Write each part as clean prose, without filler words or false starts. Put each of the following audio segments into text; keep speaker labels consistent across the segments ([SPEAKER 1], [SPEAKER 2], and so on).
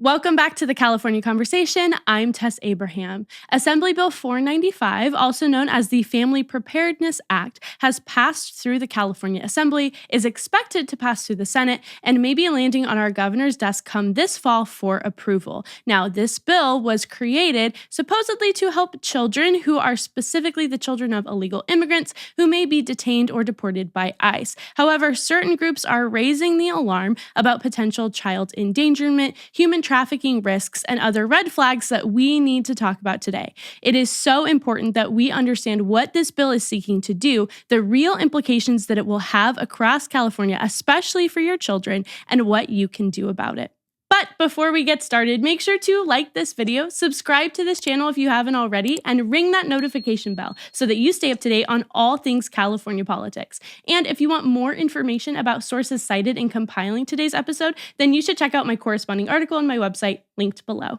[SPEAKER 1] Welcome back to the California Conversation. I'm Tess Abraham. Assembly Bill 495, also known as the Family Preparedness Act, has passed through the California Assembly, is expected to pass through the Senate, and may be landing on our governor's desk come this fall for approval. Now, this bill was created supposedly to help children who are specifically the children of illegal immigrants who may be detained or deported by ICE. However, certain groups are raising the alarm about potential child endangerment, human trafficking risks, and other red flags that we need to talk about today. It is so important that we understand what this bill is seeking to do, the real implications that it will have across California, especially for your children, and what you can do about it. But before we get started, make sure to like this video, subscribe to this channel if you haven't already, and ring that notification bell so that you stay up to date on all things California politics. And if you want more information about sources cited in compiling today's episode, then you should check out my corresponding article on my website, linked below.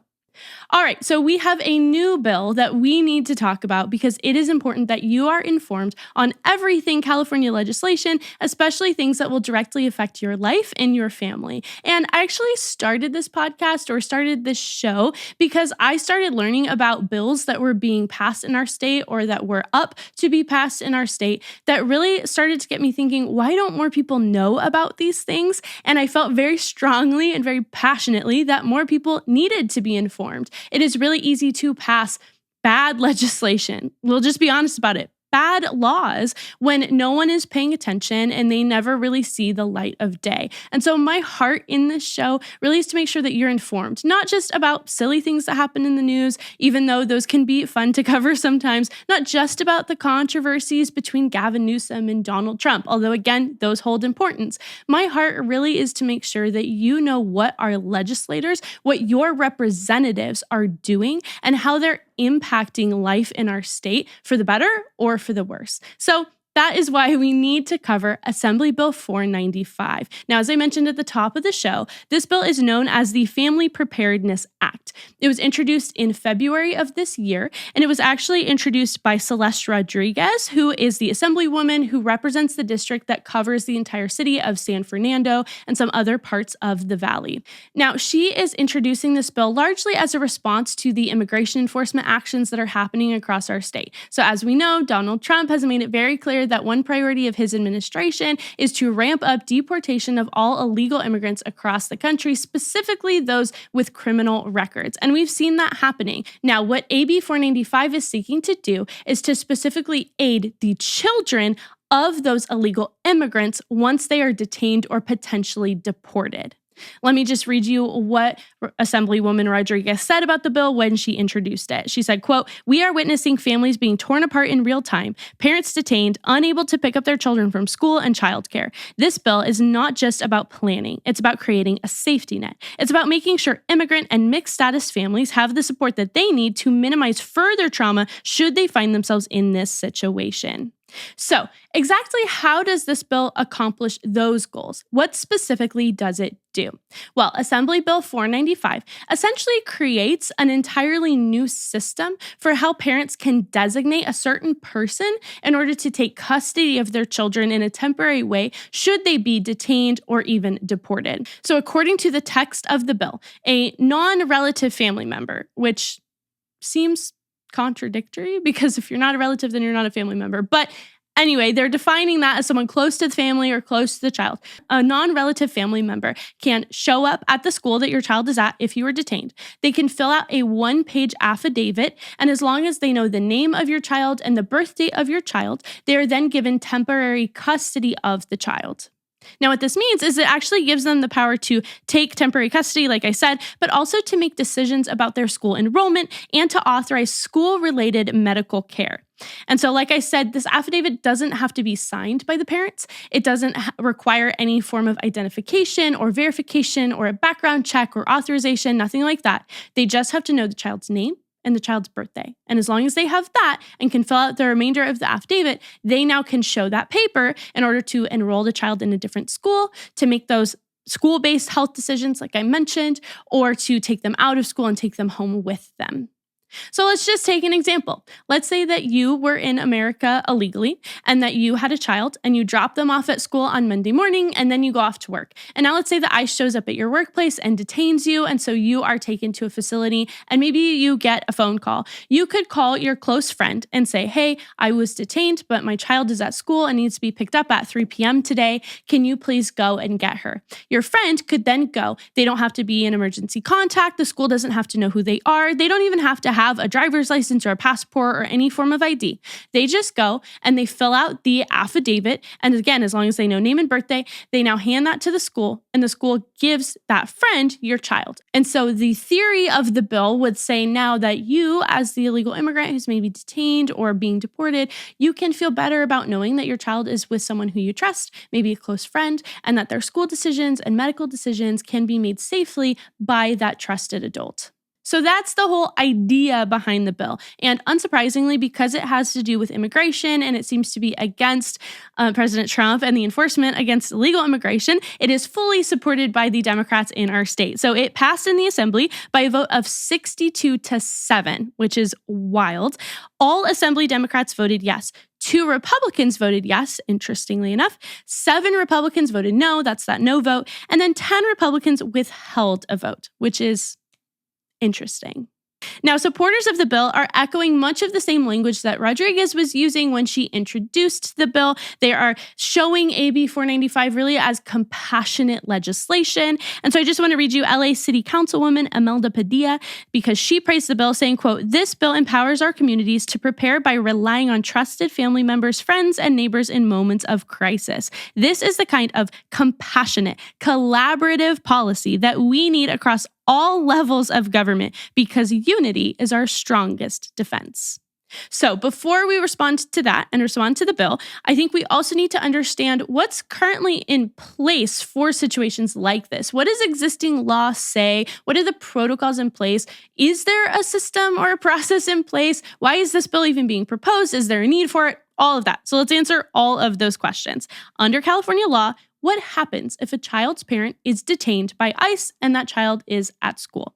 [SPEAKER 1] All right, so we have a new bill that we need to talk about because it is important that you are informed on everything California legislation, especially things that will directly affect your life and your family. And I actually started this podcast or started this show because I started learning about bills that were being passed in our state or that were up to be passed in our state that really started to get me thinking, why don't more people know about these things? And I felt very strongly and very passionately that more people needed to be informed. It is really easy to pass bad legislation. We'll just be honest about it. Bad laws when no one is paying attention and they never really see the light of day. And so my heart in this show really is to make sure that you're informed, not just about silly things that happen in the news, even though those can be fun to cover sometimes, not just about the controversies between Gavin Newsom and Donald Trump, although again, those hold importance. My heart really is to make sure that you know what our legislators, what your representatives are doing and how they're impacting life in our state for the better or for the worse. So that is why we need to cover Assembly Bill 495. Now, as I mentioned at the top of the show, this bill is known as the Family Preparedness Act. It was introduced in February of this year, and it was actually introduced by Celeste Rodriguez, who is the Assemblywoman who represents the district that covers the entire city of San Fernando and some other parts of the valley. Now, she is introducing this bill largely as a response to the immigration enforcement actions that are happening across our state. So as we know, Donald Trump has made it very clear that one priority of his administration is to ramp up deportation of all illegal immigrants across the country, specifically those with criminal records. And we've seen that happening. Now, what AB 495 is seeking to do is to specifically aid the children of those illegal immigrants once they are detained or potentially deported. Let me just read you what Assemblywoman Rodriguez said about the bill when she introduced it. She said, quote, "We are witnessing families being torn apart in real time, parents detained, unable to pick up their children from school and childcare. This bill is not just about planning. It's about creating a safety net. It's about making sure immigrant and mixed status families have the support that they need to minimize further trauma should they find themselves in this situation." So, exactly how does this bill accomplish those goals? What specifically does it do? Well, Assembly Bill 495 essentially creates an entirely new system for how parents can designate a certain person in order to take custody of their children in a temporary way should they be detained or even deported. So, according to the text of the bill, a non-relative family member, which seems contradictory because if you're not a relative, then you're not a family member. But anyway, they're defining that as someone close to the family or close to the child. A non-relative family member can show up at the school that your child is at if you were detained. They can fill out a one-page affidavit, and as long as they know the name of your child and the birth date of your child, they are then given temporary custody of the child. Now, what this means is it actually gives them the power to take temporary custody, like I said, but also to make decisions about their school enrollment and to authorize school-related medical care. And so, like I said, this affidavit doesn't have to be signed by the parents. It doesn't require any form of identification or verification or a background check or authorization, nothing like that. They just have to know the child's name and the child's birthday. And as long as they have that and can fill out the remainder of the affidavit, they now can show that paper in order to enroll the child in a different school, to make those school-based health decisions, like I mentioned, or to take them out of school and take them home with them. So let's just take an example. Let's say that you were in America illegally and that you had a child and you drop them off at school on Monday morning and then you go off to work. And now let's say that ICE shows up at your workplace and detains you. And so you are taken to a facility and maybe you get a phone call. You could call your close friend and say, hey, I was detained, but my child is at school and needs to be picked up at 3 p.m. today. Can you please go and get her? Your friend could then go. They don't have to be an emergency contact. The school doesn't have to know who they are. They don't even have to have a driver's license or a passport or any form of ID. They just go and they fill out the affidavit. And again, as long as they know name and birthday, they now hand that to the school and the school gives that friend your child. And so the theory of the bill would say now that you, as the illegal immigrant who's maybe detained or being deported, you can feel better about knowing that your child is with someone who you trust, maybe a close friend, and that their school decisions and medical decisions can be made safely by that trusted adult. So that's the whole idea behind the bill. And unsurprisingly, because it has to do with immigration and it seems to be against President Trump and the enforcement against illegal immigration, it is fully supported by the Democrats in our state. So it passed in the assembly by a vote of 62-7, which is wild. All assembly Democrats voted yes. 2 Republicans voted yes, interestingly enough. 7 Republicans voted no, that's that no vote. And then 10 Republicans withheld a vote, which is interesting. Now, supporters of the bill are echoing much of the same language that Rodriguez was using when she introduced the bill. They are showing AB 495 really as compassionate legislation. And so I just want to read you LA City Councilwoman Imelda Padilla, because she praised the bill saying, quote, "This bill empowers our communities to prepare by relying on trusted family members, friends, and neighbors in moments of crisis. This is the kind of compassionate, collaborative policy that we need across all levels of government because unity is our strongest defense." So before we respond to that and respond to the bill, I think we also need to understand what's currently in place for situations like this. What does existing law say? What are the protocols in place? Is there a system or a process in place? Why is this bill even being proposed? Is there a need for it? All of that. So let's answer all of those questions. Under California law, what happens if a child's parent is detained by ICE and that child is at school?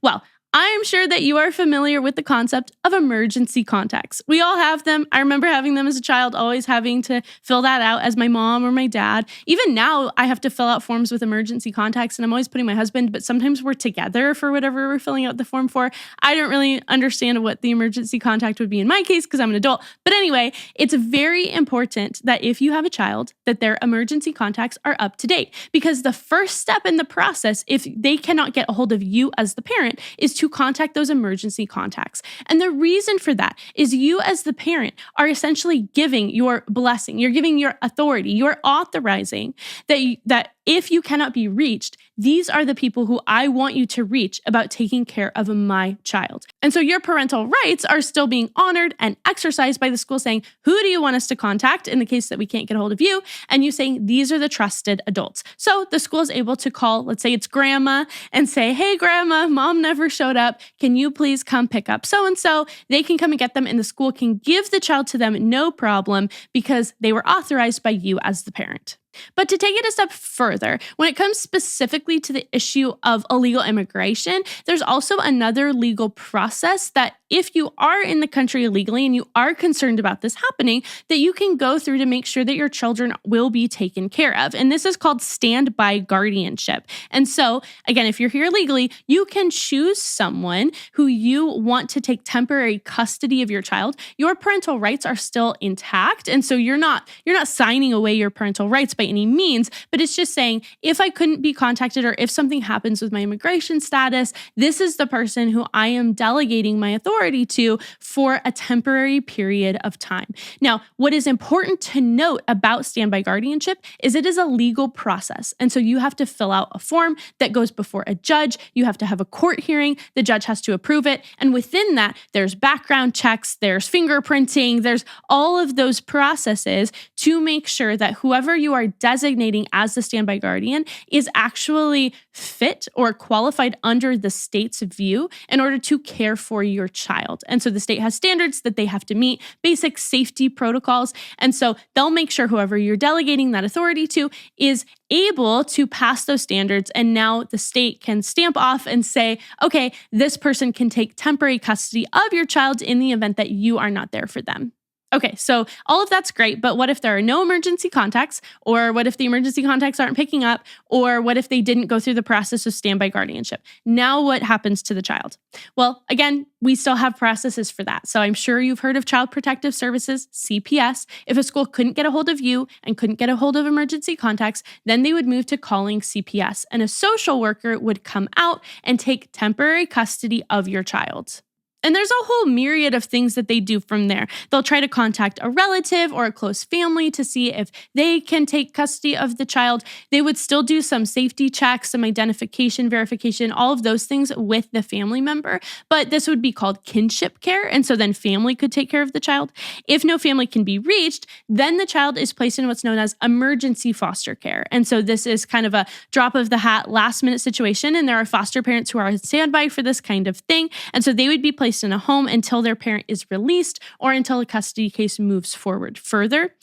[SPEAKER 1] Well, I am sure that you are familiar with the concept of emergency contacts. We all have them. I remember having them as a child, always having to fill that out as my mom or my dad. Even now, I have to fill out forms with emergency contacts, and I'm always putting my husband, but sometimes we're together for whatever we're filling out the form for. I don't really understand what the emergency contact would be in my case because I'm an adult. But anyway, it's very important that if you have a child, that their emergency contacts are up to date, because the first step in the process, if they cannot get a hold of you as the parent, is to contact those emergency contacts. And the reason for that is you as the parent are essentially giving your blessing, you're giving your authority, you're authorizing that if you cannot be reached, these are the people who I want you to reach about taking care of my child. And so your parental rights are still being honored and exercised by the school saying, who do you want us to contact in the case that we can't get a hold of you? And you saying, these are the trusted adults. So the school is able to call, let's say it's grandma, and say, hey, grandma, mom never showed up. Can you please come pick up so-and-so? They can come and get them, and the school can give the child to them, no problem, because they were authorized by you as the parent. But to take it a step further, when it comes specifically to the issue of illegal immigration, there's also another legal process that if you are in the country illegally and you are concerned about this happening, that you can go through to make sure that your children will be taken care of. And this is called standby guardianship. And so, again, if you're here illegally, you can choose someone who you want to take temporary custody of your child. Your parental rights are still intact. And so you're not signing away your parental rights by any means, but it's just saying, if I couldn't be contacted or if something happens with my immigration status, this is the person who I am delegating my authority to for a temporary period of time. Now, what is important to note about standby guardianship is it is a legal process. And so you have to fill out a form that goes before a judge. You have to have a court hearing. The judge has to approve it. And within that, there's background checks, there's fingerprinting, there's all of those processes to make sure that whoever you are designating as the standby guardian is actually fit or qualified under the state's view in order to care for your child. And so the state has standards that they have to meet, basic safety protocols. And so they'll make sure whoever you're delegating that authority to is able to pass those standards. And now the state can stamp off and say, okay, this person can take temporary custody of your child in the event that you are not there for them. Okay, so all of that's great, but what if there are no emergency contacts? Or what if the emergency contacts aren't picking up? Or what if they didn't go through the process of standby guardianship? Now what happens to the child? Well, again, we still have processes for that. So I'm sure you've heard of Child Protective Services, CPS. If a school couldn't get a hold of you and couldn't get a hold of emergency contacts, then they would move to calling CPS, and a social worker would come out and take temporary custody of your child. And there's a whole myriad of things that they do from there. They'll try to contact a relative or a close family to see if they can take custody of the child. They would still do some safety checks, some identification, verification, all of those things with the family member. But this would be called kinship care. And so then family could take care of the child. If no family can be reached, then the child is placed in what's known as emergency foster care. And so this is kind of a drop of the hat, last minute situation. And there are foster parents who are on standby for this kind of thing. And so they would be placed in a home until their parent is released or until a custody case moves forward further.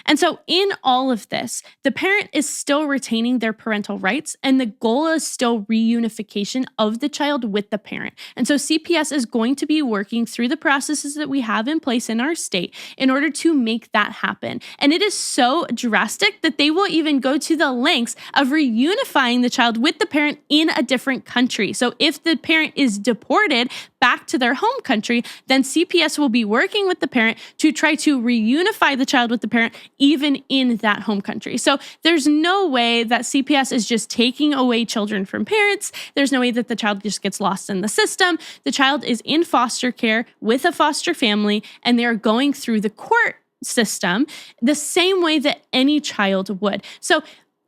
[SPEAKER 1] And so in all of this, the parent is still retaining their parental rights, and the goal is still reunification of the child with the parent. And so CPS is going to be working through the processes that we have in place in our state in order to make that happen. And it is so drastic that they will even go to the lengths of reunifying the child with the parent in a different country. So if the parent is deported back to their home country, then CPS will be working with the parent to try to reunify the child with the parent even in that home country. So there's no way that CPS is just taking away children from parents. There's no way that the child just gets lost in the system. The child is in foster care with a foster family, and they're going through the court system the same way that any child would. So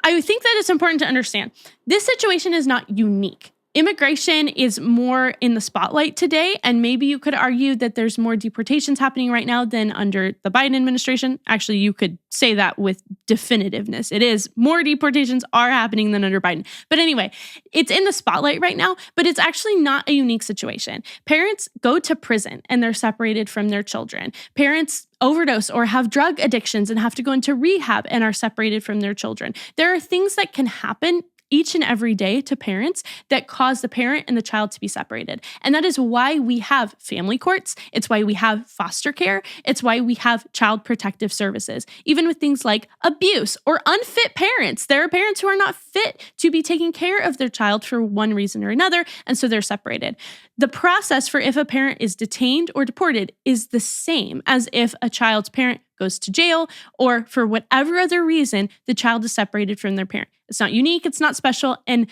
[SPEAKER 1] I think that it's important to understand this situation is not unique. Immigration is more in the spotlight today, and maybe you could argue that there's more deportations happening right now than under the Biden administration. Actually, you could say that with definitiveness. It is more deportations are happening than under Biden. But anyway, it's in the spotlight right now, but it's actually not a unique situation. Parents go to prison and they're separated from their children. Parents overdose or have drug addictions and have to go into rehab and are separated from their children. There are things that can happen each and every day to parents that cause the parent and the child to be separated. And that is why we have family courts. It's why we have foster care. It's why we have child protective services. Even with things like abuse or unfit parents. There are parents who are not fit to be taking care of their child for one reason or another, and so they're separated. The process for if a parent is detained or deported is the same as if a child's parent goes to jail or for whatever other reason, the child is separated from their parent. It's not unique, it's not special, and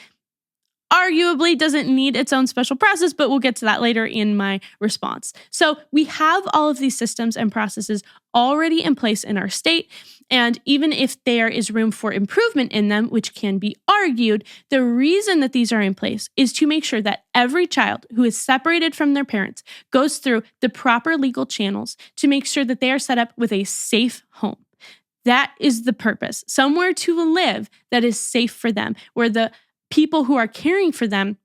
[SPEAKER 1] arguably doesn't need its own special process, but we'll get to that later in my response. So we have all of these systems and processes already in place in our state. And even if there is room for improvement in them, which can be argued, the reason that these are in place is to make sure that every child who is separated from their parents goes through the proper legal channels to make sure that they are set up with a safe home. That is the purpose. Somewhere to live that is safe for them, where the people who are caring for them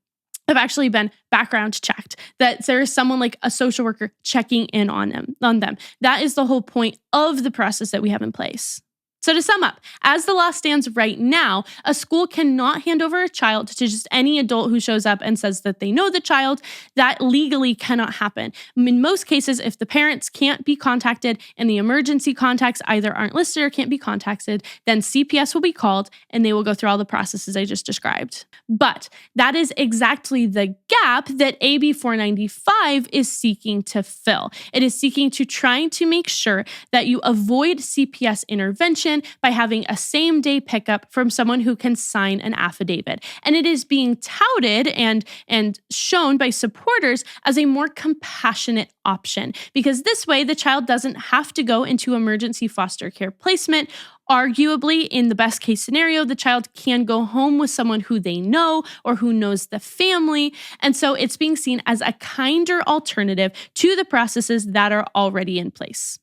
[SPEAKER 1] have actually been background checked, that there is someone like a social worker checking in on them. That is the whole point of the process that we have in place. So to sum up, as the law stands right now, a school cannot hand over a child to just any adult who shows up and says that they know the child. That legally cannot happen. In most cases, if the parents can't be contacted and the emergency contacts either aren't listed or can't be contacted, then CPS will be called and they will go through all the processes I just described. But that is exactly the gap that AB 495 is seeking to fill. It is seeking to try to make sure that you avoid CPS intervention by having a same-day pickup from someone who can sign an affidavit. And it is being touted and shown by supporters as a more compassionate option, because this way the child doesn't have to go into emergency foster care placement Arguably, in the best case scenario, the child can go home with someone who they know or who knows the family. And so it's being seen as a kinder alternative to the processes that are already in place.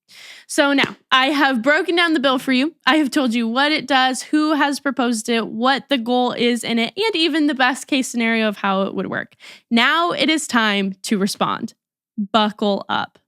[SPEAKER 1] So now I have broken down the bill for you. I have told you what it does, who has proposed it, what the goal is in it, and even the best case scenario of how it would work. Now it is time to respond. Buckle up.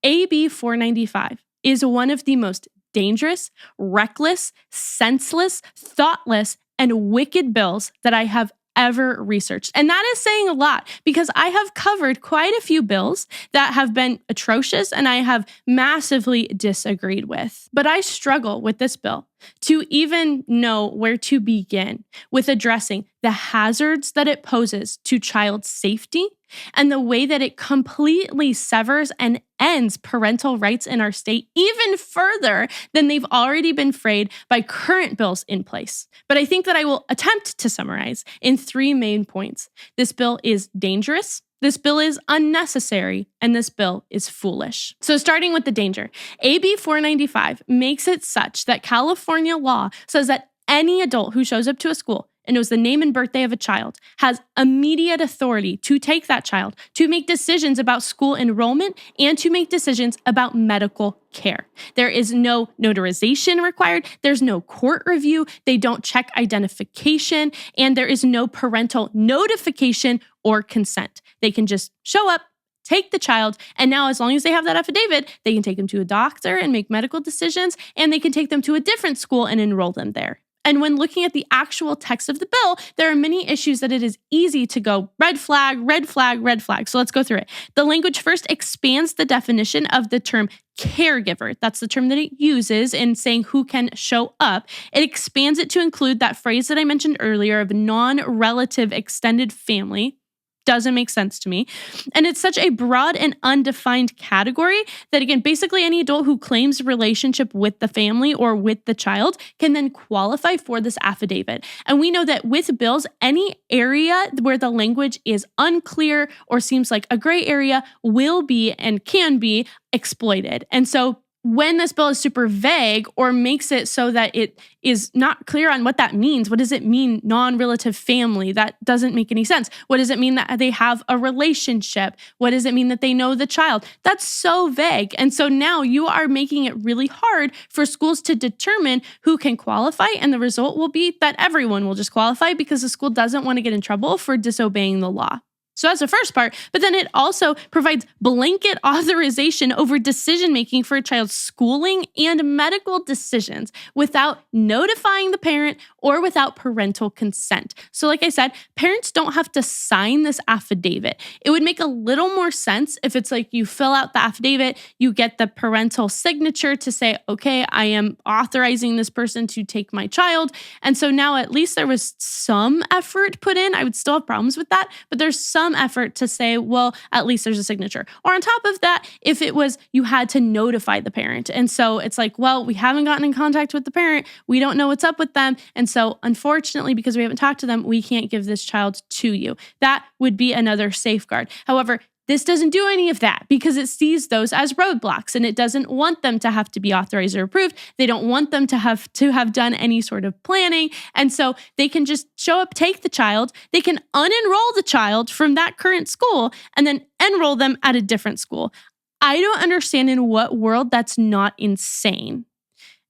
[SPEAKER 1] AB 495 is one of the most dangerous, reckless, senseless, thoughtless, and wicked bills that I have ever researched. And that is saying a lot because I have covered quite a few bills that have been atrocious and I have massively disagreed with. But I struggle with this bill to even know where to begin with addressing the hazards that it poses to child safety and the way that it completely severs and ends parental rights in our state even further than they've already been frayed by current bills in place. But I think that I will attempt to summarize in 3 main points. This bill is dangerous, this bill is unnecessary, and this bill is foolish. So starting with the danger, AB 495 makes it such that California law says that any adult who shows up to a school and knows the name and birthday of a child has immediate authority to take that child, to make decisions about school enrollment, and to make decisions about medical care. There is no notarization required. There's no court review. They don't check identification, and there is no parental notification or consent. They can just show up, take the child, and now as long as they have that affidavit, they can take them to a doctor and make medical decisions, and they can take them to a different school and enroll them there. And when looking at the actual text of the bill, there are many issues that it is easy to go red flag, red flag, red flag. So let's go through it. The language first expands the definition of the term caregiver. That's the term that it uses in saying who can show up. It expands it to include that phrase that I mentioned earlier of non-relative extended family. Doesn't make sense to me. And it's such a broad and undefined category that, again, basically any adult who claims a relationship with the family or with the child can then qualify for this affidavit. And we know that with bills, any area where the language is unclear or seems like a gray area will be and can be exploited. And so when this bill is super vague or makes it so that it is not clear on what that means, what does it mean, non-relative family? That doesn't make any sense. What does it mean that they have a relationship? What does it mean that they know the child? That's so vague. And so now you are making it really hard for schools to determine who can qualify. And the result will be that everyone will just qualify because the school doesn't want to get in trouble for disobeying the law. So that's the first part, but then it also provides blanket authorization over decision-making for a child's schooling and medical decisions without notifying the parent or without parental consent. So like I said, parents don't have to sign this affidavit. It would make a little more sense if it's like you fill out the affidavit, you get the parental signature to say, okay, I am authorizing this person to take my child. And so now at least there was some effort put in. I would still have problems with that, but there's some effort to say, well, at least there's a signature. Or on top of that, if it was you had to notify the parent. And so it's like, well, we haven't gotten in contact with the parent. We don't know what's up with them. And so unfortunately, because we haven't talked to them, we can't give this child to you. That would be another safeguard. However, this doesn't do any of that because it sees those as roadblocks and it doesn't want them to have to be authorized or approved. They don't want them to have done any sort of planning. And so they can just show up, take the child. They can unenroll the child from that current school and then enroll them at a different school. I don't understand in what world that's not insane.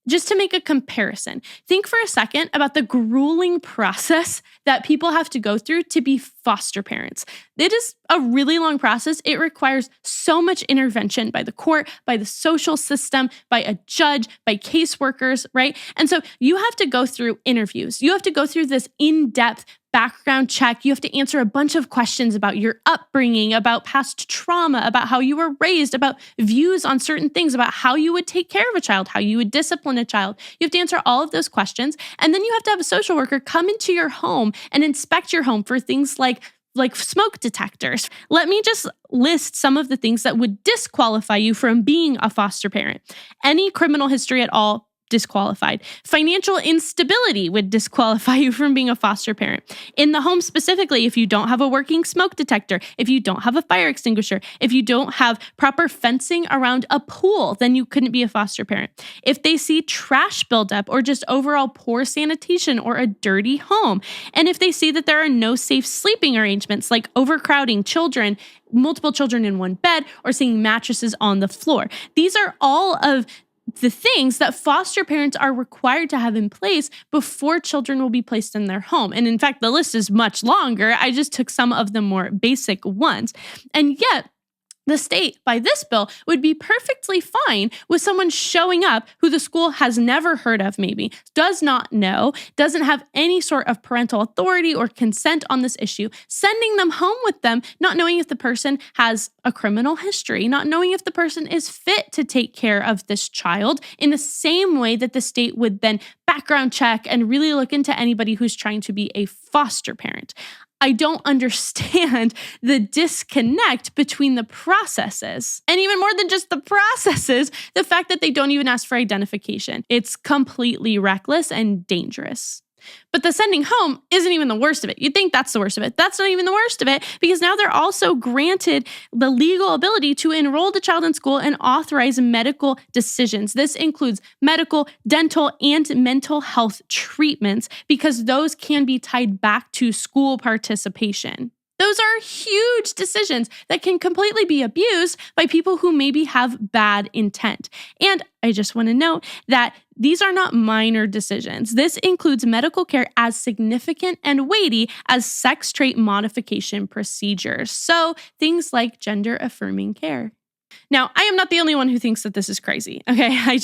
[SPEAKER 1] Just to make a comparison, think for a second about the grueling process that people have to go through to be foster parents. It is a really long process. It requires so much intervention by the court, by the social system, by a judge, by caseworkers, right? And so you have to go through interviews. You have to go through this in-depth background check. You have to answer a bunch of questions about your upbringing, about past trauma, about how you were raised, about views on certain things, about how you would take care of a child, how you would discipline a child. You have to answer all of those questions. And then you have to have a social worker come into your home and inspect your home for things like smoke detectors. Let me just list some of the things that would disqualify you from being a foster parent. Any criminal history at all disqualified. Financial instability would disqualify you from being a foster parent. In the home specifically, if you don't have a working smoke detector, if you don't have a fire extinguisher, if you don't have proper fencing around a pool, then you couldn't be a foster parent. If they see trash buildup or just overall poor sanitation or a dirty home, and if they see that there are no safe sleeping arrangements like overcrowding children, multiple children in one bed, or seeing mattresses on the floor. These are all of the things that foster parents are required to have in place before children will be placed in their home. And in fact, the list is much longer. I just took some of the more basic ones. And yet, the state, by this bill, would be perfectly fine with someone showing up who the school has never heard of, maybe, does not know, doesn't have any sort of parental authority or consent on this issue, sending them home with them, not knowing if the person has a criminal history, not knowing if the person is fit to take care of this child, in the same way that the state would then background check and really look into anybody who's trying to be a foster parent. I don't understand the disconnect between the processes. And even more than just the processes, the fact that they don't even ask for identification. It's completely reckless and dangerous. But the sending home isn't even the worst of it. You'd think that's the worst of it. That's not even the worst of it, because now they're also granted the legal ability to enroll the child in school and authorize medical decisions. This includes medical, dental, and mental health treatments, because those can be tied back to school participation. Those are huge decisions that can completely be abused by people who maybe have bad intent. And I just want to note that these are not minor decisions. This includes medical care as significant and weighty as sex trait modification procedures. So things like gender affirming care. Now, I am not the only one who thinks that this is crazy. Okay, I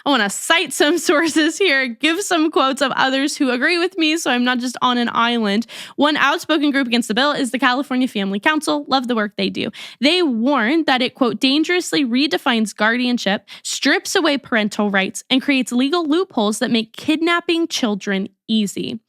[SPEAKER 1] want to cite some sources here, give some quotes of others who agree with me, so I'm not just on an island. One outspoken group against the bill is the California Family Council. Love the work they do. They warn that it, quote, dangerously redefines guardianship, strips away parental rights, and creates legal loopholes that make kidnapping children easy.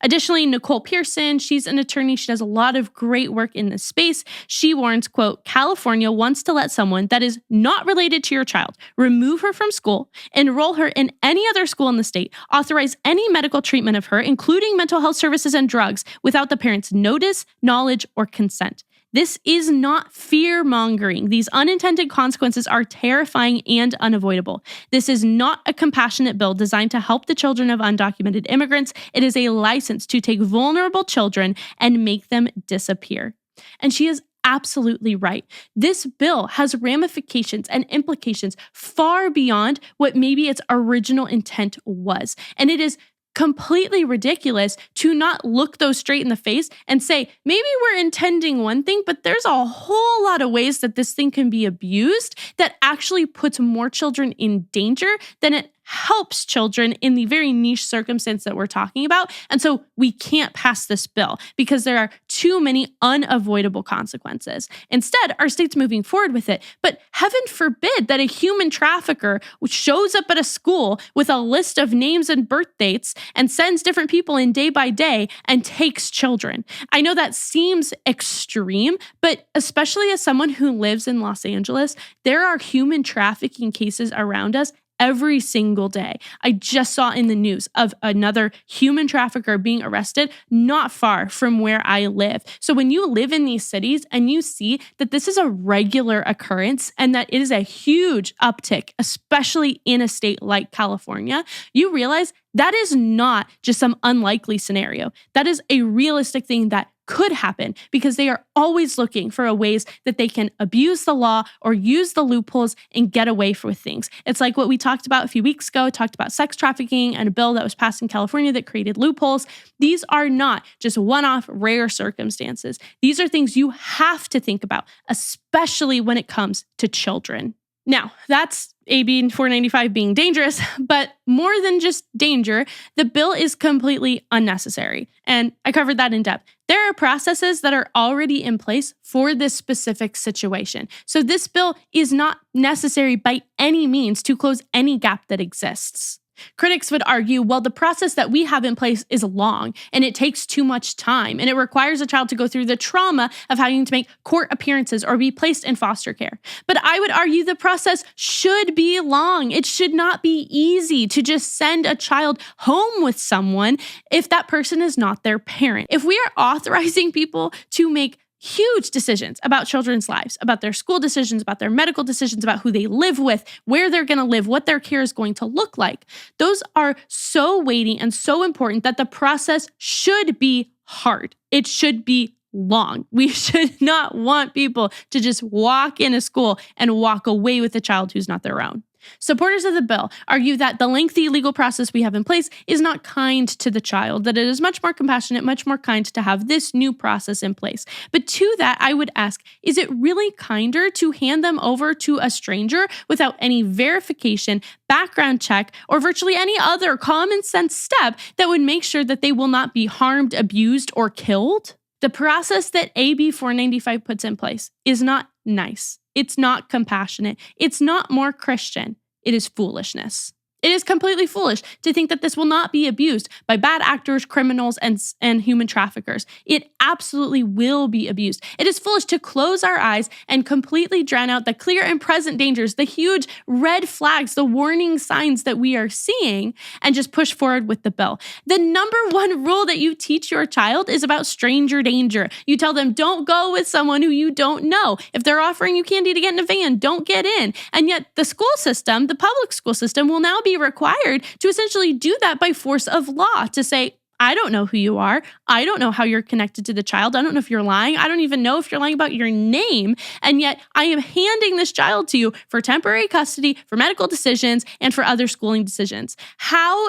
[SPEAKER 1] Additionally, Nicole Pearson, she's an attorney. She does a lot of great work in this space. She warns, quote, California wants to let someone that is not related to your child remove her from school, enroll her in any other school in the state, authorize any medical treatment of her, including mental health services and drugs, without the parent's notice, knowledge, or consent. This is not fear-mongering. These unintended consequences are terrifying and unavoidable. This is not a compassionate bill designed to help the children of undocumented immigrants. It is a license to take vulnerable children and make them disappear. And she is absolutely right. This bill has ramifications and implications far beyond what maybe its original intent was. And it is completely ridiculous to not look those straight in the face and say, maybe we're intending one thing, but there's a whole lot of ways that this thing can be abused that actually puts more children in danger than it helps children in the very niche circumstance that we're talking about. And so we can't pass this bill because there are too many unavoidable consequences. Instead, our state's moving forward with it. But heaven forbid that a human trafficker shows up at a school with a list of names and birth dates and sends different people in day by day and takes children. I know that seems extreme, but especially as someone who lives in Los Angeles, there are human trafficking cases around us every single day. I just saw in the news of another human trafficker being arrested not far from where I live. So when you live in these cities and you see that this is a regular occurrence and that it is a huge uptick, especially in a state like California, you realize that is not just some unlikely scenario. That is a realistic thing that could happen because they are always looking for ways that they can abuse the law or use the loopholes and get away with things. It's like what we talked about a few weeks ago. I talked about sex trafficking and a bill that was passed in California that created loopholes. These are not just one-off rare circumstances. These are things you have to think about, especially when it comes to children. Now, that's AB 495 being dangerous, but more than just danger, the bill is completely unnecessary. And I covered that in depth. There are processes that are already in place for this specific situation. So this bill is not necessary by any means to close any gap that exists. Critics would argue, well, the process that we have in place is long and it takes too much time and it requires a child to go through the trauma of having to make court appearances or be placed in foster care. But I would argue the process should be long. It should not be easy to just send a child home with someone if that person is not their parent. If we are authorizing people to make huge decisions about children's lives, about their school decisions, about their medical decisions, about who they live with, where they're going to live, what their care is going to look like. Those are so weighty and so important that the process should be hard. It should be long. We should not want people to just walk in a school and walk away with a child who's not their own. Supporters of the bill argue that the lengthy legal process we have in place is not kind to the child, that it is much more compassionate, much more kind to have this new process in place. But to that, I would ask, is it really kinder to hand them over to a stranger without any verification, background check, or virtually any other common sense step that would make sure that they will not be harmed, abused, or killed? The process that AB 495 puts in place is not nice. It's not compassionate. It's not more Christian. It is foolishness. It is completely foolish to think that this will not be abused by bad actors, criminals, and human traffickers. It absolutely will be abused. It is foolish to close our eyes and completely drown out the clear and present dangers, the huge red flags, the warning signs that we are seeing, and just push forward with the bill. The number one rule that you teach your child is about stranger danger. You tell them, don't go with someone who you don't know. If they're offering you candy to get in a van, don't get in. And yet the school system, the public school system, will now be required to essentially do that by force of law, to say, I don't know who you are. I don't know how you're connected to the child. I don't know if you're lying. I don't even know if you're lying about your name. And yet I am handing this child to you for temporary custody, for medical decisions, and for other schooling decisions. How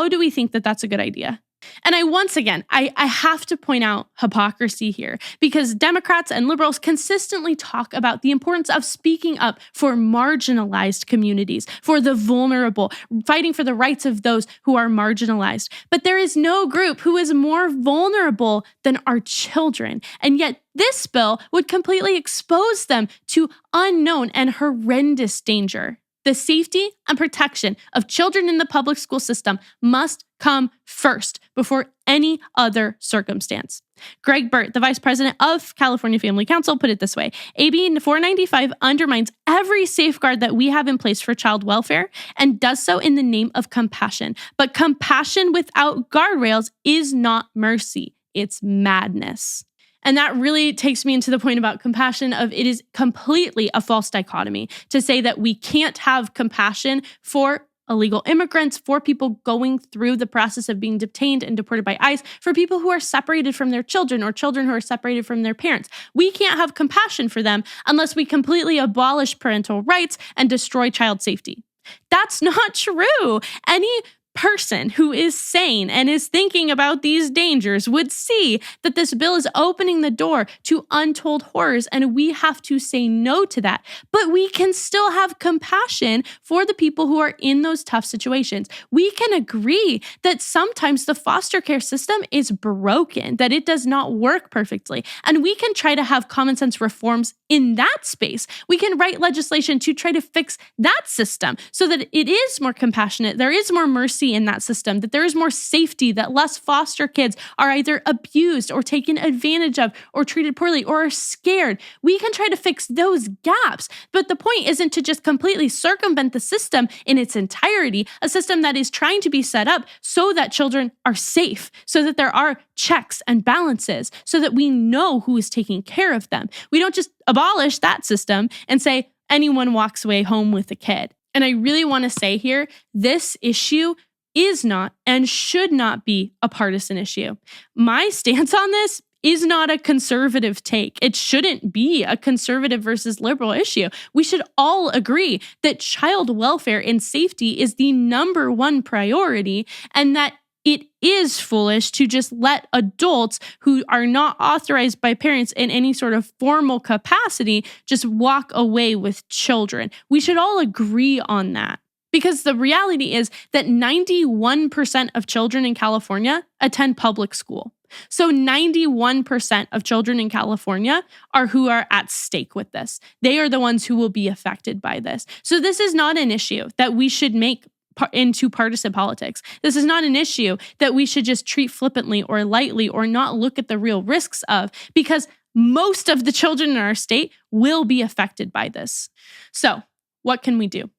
[SPEAKER 1] do we think that that's a good idea? And I have to point out hypocrisy here, because Democrats and liberals consistently talk about the importance of speaking up for marginalized communities, for the vulnerable, fighting for the rights of those who are marginalized. But there is no group who is more vulnerable than our children. And yet this bill would completely expose them to unknown and horrendous danger. The safety and protection of children in the public school system must come first before any other circumstance. Greg Burt, the vice president of California Family Council, put it this way: AB 495 undermines every safeguard that we have in place for child welfare and does so in the name of compassion. But compassion without guardrails is not mercy. It's madness. And that really takes me into the point about compassion of it is completely a false dichotomy to say that we can't have compassion for illegal immigrants, for people going through the process of being detained and deported by ICE, for people who are separated from their children or children who are separated from their parents. We can't have compassion for them unless we completely abolish parental rights and destroy child safety. That's not true. Any person who is sane and is thinking about these dangers would see that this bill is opening the door to untold horrors, and we have to say no to that. But we can still have compassion for the people who are in those tough situations. We can agree that sometimes the foster care system is broken, that it does not work perfectly, and we can try to have common sense reforms in that space. We can write legislation to try to fix that system so that it is more compassionate, there is more mercy in that system, that there is more safety, that less foster kids are either abused or taken advantage of or treated poorly or are scared. We can try to fix those gaps, but the point isn't to just completely circumvent the system in its entirety, a system that is trying to be set up so that children are safe, so that there are checks and balances, so that we know who is taking care of them. We don't just abolish that system and say anyone walks away home with a kid. And I really want to say here, this issue is not and should not be a partisan issue. My stance on this is not a conservative take. It shouldn't be a conservative versus liberal issue. We should all agree that child welfare and safety is the number one priority, and that it is foolish to just let adults who are not authorized by parents in any sort of formal capacity just walk away with children. We should all agree on that. Because the reality is that 91% of children in California attend public school. So 91% of children in California are who are at stake with this. They are the ones who will be affected by this. So this is not an issue that we should make into partisan politics. This is not an issue that we should just treat flippantly or lightly or not look at the real risks of, because most of the children in our state will be affected by this. So, what can we do?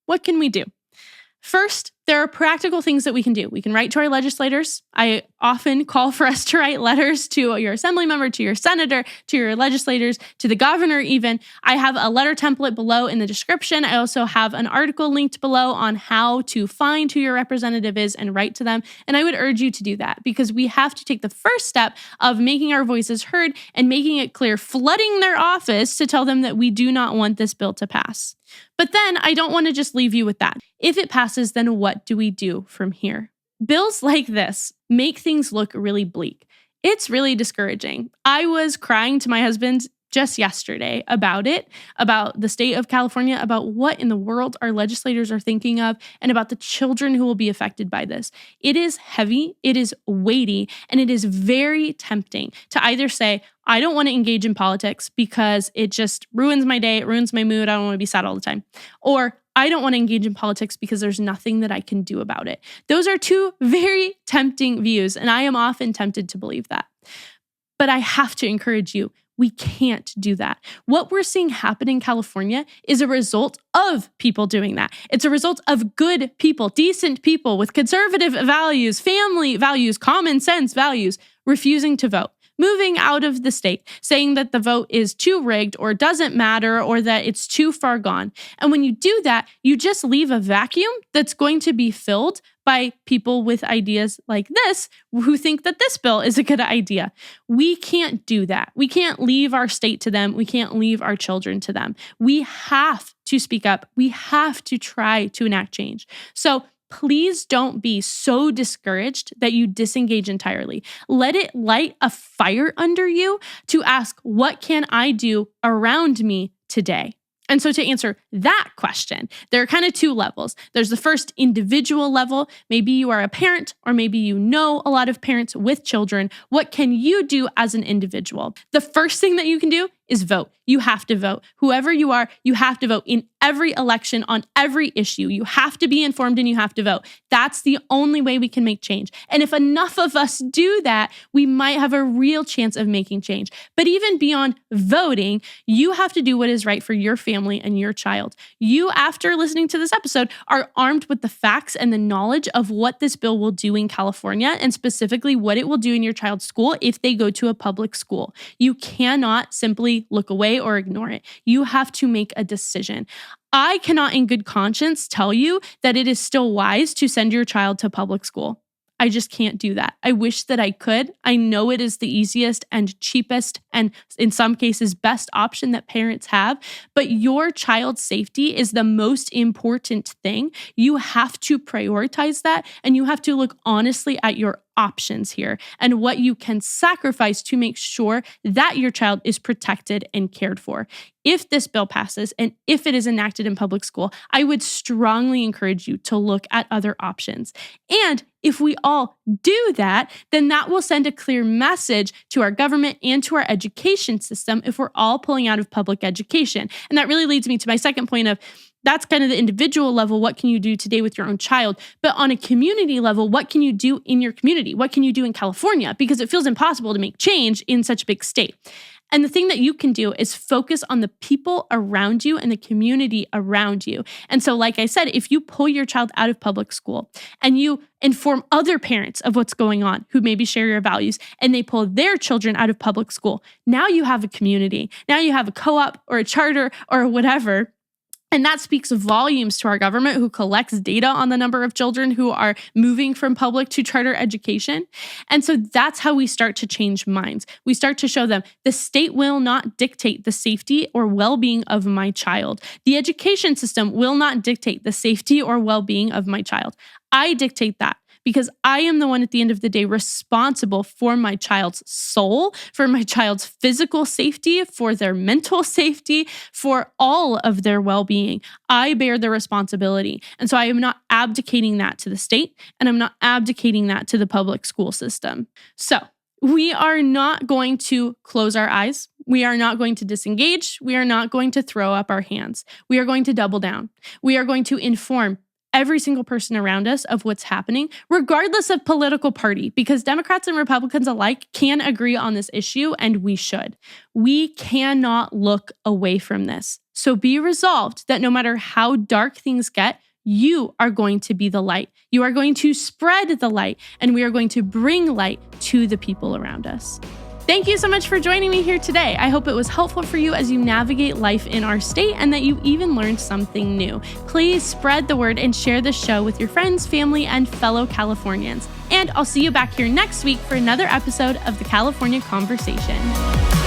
[SPEAKER 1] What can we do? First, there are practical things that we can do. We can write to our legislators. I often call for us to write letters to your assembly member, to your senator, to your legislators, to the governor even. I have a letter template below in the description. I also have an article linked below on how to find who your representative is and write to them. And I would urge you to do that, because we have to take the first step of making our voices heard and making it clear, flooding their office to tell them that we do not want this bill to pass. But then I don't want to just leave you with that. If it passes, then what do we do from here? Bills like this make things look really bleak. It's really discouraging. I was crying to my husband just yesterday about it, about the state of California, about what in the world our legislators are thinking of, and about the children who will be affected by this. It is heavy, it is weighty, and it is very tempting to either say, I don't want to engage in politics because it just ruins my day, it ruins my mood, I don't want to be sad all the time. Or I don't want to engage in politics because there's nothing that I can do about it. Those are two very tempting views, and I am often tempted to believe that. But I have to encourage you, we can't do that. What we're seeing happen in California is a result of people doing that. It's a result of good people, decent people with conservative values, family values, common sense values, refusing to vote, moving out of the state, saying that the vote is too rigged or doesn't matter or that it's too far gone. And when you do that, you just leave a vacuum that's going to be filled by people with ideas like this who think that this bill is a good idea. We can't do that. We can't leave our state to them. We can't leave our children to them. We have to speak up. We have to try to enact change. So please don't be so discouraged that you disengage entirely. Let it light a fire under you to ask, what can I do around me today? And so to answer that question, there are kind of two levels. There's the first individual level. Maybe you are a parent, or maybe you know a lot of parents with children. What can you do as an individual? The first thing that you can do is vote. You have to vote. Whoever you are, you have to vote in every election on every issue. You have to be informed and you have to vote. That's the only way we can make change. And if enough of us do that, we might have a real chance of making change. But even beyond voting, you have to do what is right for your family and your child. You, after listening to this episode, are armed with the facts and the knowledge of what this bill will do in California, and specifically what it will do in your child's school if they go to a public school. You cannot simply look away or ignore it. You have to make a decision. I cannot in good conscience tell you that it is still wise to send your child to public school. I just can't do that. I wish that I could. I know it is the easiest and cheapest and in some cases best option that parents have, but your child's safety is the most important thing. You have to prioritize that, and you have to look honestly at your options here and what you can sacrifice to make sure that your child is protected and cared for. If this bill passes and if it is enacted in public school, I would strongly encourage you to look at other options. And if we all do that, then that will send a clear message to our government and to our education system if we're all pulling out of public education. And that really leads me to my second point of, that's kind of the individual level. What can you do today with your own child? But on a community level, what can you do in your community? What can you do in California? Because it feels impossible to make change in such a big state. And the thing that you can do is focus on the people around you and the community around you. And so, like I said, if you pull your child out of public school and you inform other parents of what's going on who maybe share your values, and they pull their children out of public school, now you have a community. Now you have a co-op or a charter or whatever. And that speaks volumes to our government, who collects data on the number of children who are moving from public to charter education. And so that's how we start to change minds. We start to show them the state will not dictate the safety or well-being of my child. The education system will not dictate the safety or well-being of my child. I dictate that, because I am the one at the end of the day responsible for my child's soul, for my child's physical safety, for their mental safety, for all of their well-being. I bear the responsibility. And so I am not abdicating that to the state, and I'm not abdicating that to the public school system. So we are not going to close our eyes. We are not going to disengage. We are not going to throw up our hands. We are going to double down. We are going to inform every single person around us of what's happening, regardless of political party, because Democrats and Republicans alike can agree on this issue, and we should. We cannot look away from this. So be resolved that no matter how dark things get, you are going to be the light. You are going to spread the light, and we are going to bring light to the people around us. Thank you so much for joining me here today. I hope it was helpful for you as you navigate life in our state and that you even learned something new. Please spread the word and share this show with your friends, family, and fellow Californians. And I'll see you back here next week for another episode of the California Conversation.